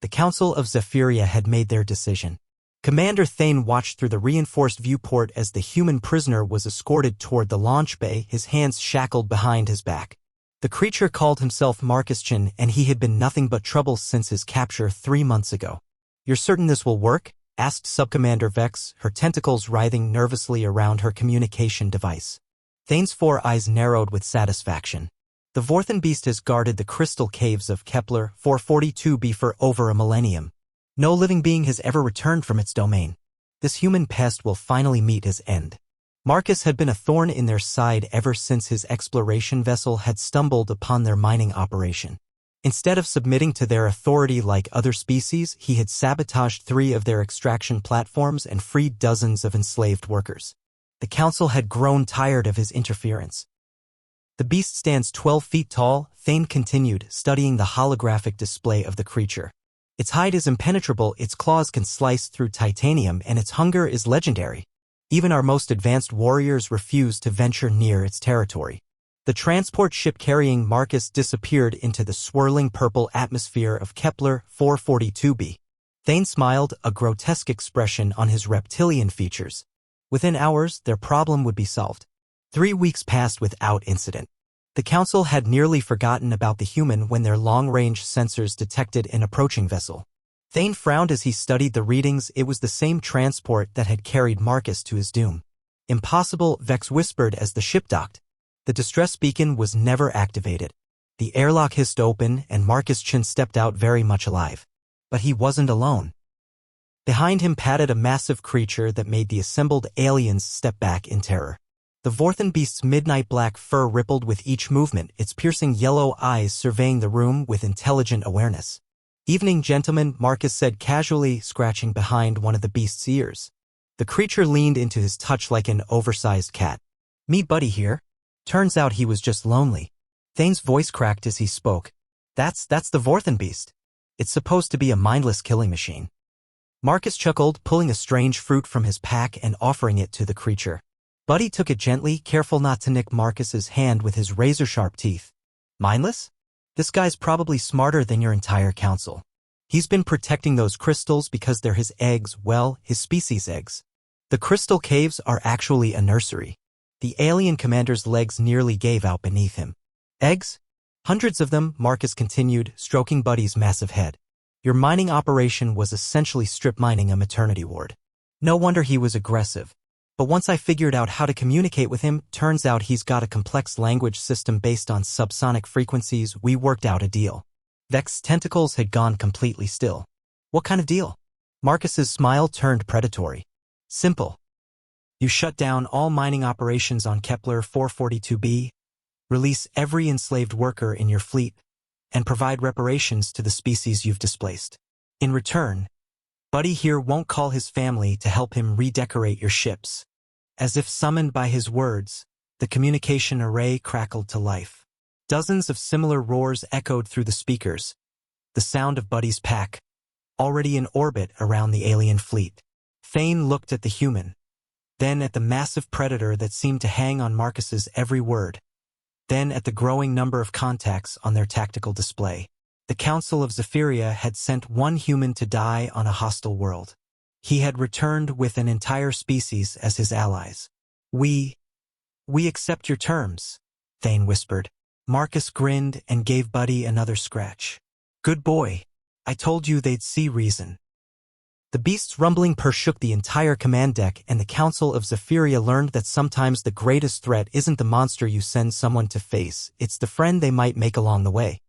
The Council of Zephyria had made their decision. Commander Thane watched through the reinforced viewport as the human prisoner was escorted toward the launch bay, his hands shackled behind his back. The creature called himself Marcus Chin, and he had been nothing but trouble since his capture 3 months ago. "You're certain this will work?" asked Subcommander Vex, her tentacles writhing nervously around her communication device. Thane's 4 eyes narrowed with satisfaction. The Vorthan beast has guarded the crystal caves of Kepler 442b for over a millennium. No living being has ever returned from its domain. This human pest will finally meet his end. Marcus had been a thorn in their side ever since his exploration vessel had stumbled upon their mining operation. Instead of submitting to their authority like other species, he had sabotaged 3 of their extraction platforms and freed dozens of enslaved workers. The council had grown tired of his interference. "The beast stands 12 feet tall," Thane continued, studying the holographic display of the creature. "Its hide is impenetrable, its claws can slice through titanium, and its hunger is legendary. Even our most advanced warriors refuse to venture near its territory." The transport ship carrying Marcus disappeared into the swirling purple atmosphere of Kepler 442b. Thane smiled, a grotesque expression on his reptilian features. Within hours, their problem would be solved. 3 weeks passed without incident. The Council had nearly forgotten about the human when their long-range sensors detected an approaching vessel. Thane frowned as he studied the readings. It was the same transport that had carried Marcus to his doom. "Impossible," Vex whispered as the ship docked. The distress beacon was never activated. The airlock hissed open, and Marcus Chin stepped out very much alive. But he wasn't alone. Behind him padded a massive creature that made the assembled aliens step back in terror. The Vorthan beast's midnight black fur rippled with each movement, its piercing yellow eyes surveying the room with intelligent awareness. "Evening, gentlemen," Marcus said casually, scratching behind one of the beast's ears. The creature leaned into his touch like an oversized cat. "Meet Buddy here." Turns out he was just lonely. Thane's voice cracked as he spoke. That's the Vorthan beast. It's supposed to be a mindless killing machine." Marcus chuckled, pulling a strange fruit from his pack and offering it to the creature. Buddy took it gently, careful not to nick Marcus's hand with his razor-sharp teeth. "Mindless? This guy's probably smarter than your entire council. He's been protecting those crystals because they're his eggs, well, his species' eggs. The crystal caves are actually a nursery." The alien commander's legs nearly gave out beneath him. "Eggs? Hundreds of them," Marcus continued, stroking Buddy's massive head. "Your mining operation was essentially strip mining a maternity ward. No wonder he was aggressive. But once I figured out how to communicate with him, turns out he's got a complex language system based on subsonic frequencies. We worked out a deal." Vex's tentacles had gone completely still. "What kind of deal?" Marcus's smile turned predatory. "Simple. You shut down all mining operations on Kepler 442b, release every enslaved worker in your fleet, and provide reparations to the species you've displaced. In return, Buddy here won't call his family to help him redecorate your ships." As if summoned by his words, the communication array crackled to life. Dozens of similar roars echoed through the speakers, the sound of Buddy's pack, already in orbit around the alien fleet. Thane looked at the human, then at the massive predator that seemed to hang on Marcus's every word, then at the growing number of contacts on their tactical display. The Council of Zephyria had sent one human to die on a hostile world. He had returned with an entire species as his allies. We accept your terms," Thane whispered. Marcus grinned and gave Buddy another scratch. "Good boy. I told you they'd see reason." The beast's rumbling purr shook the entire command deck, and the Council of Zephyria learned that sometimes the greatest threat isn't the monster you send someone to face, it's the friend they might make along the way.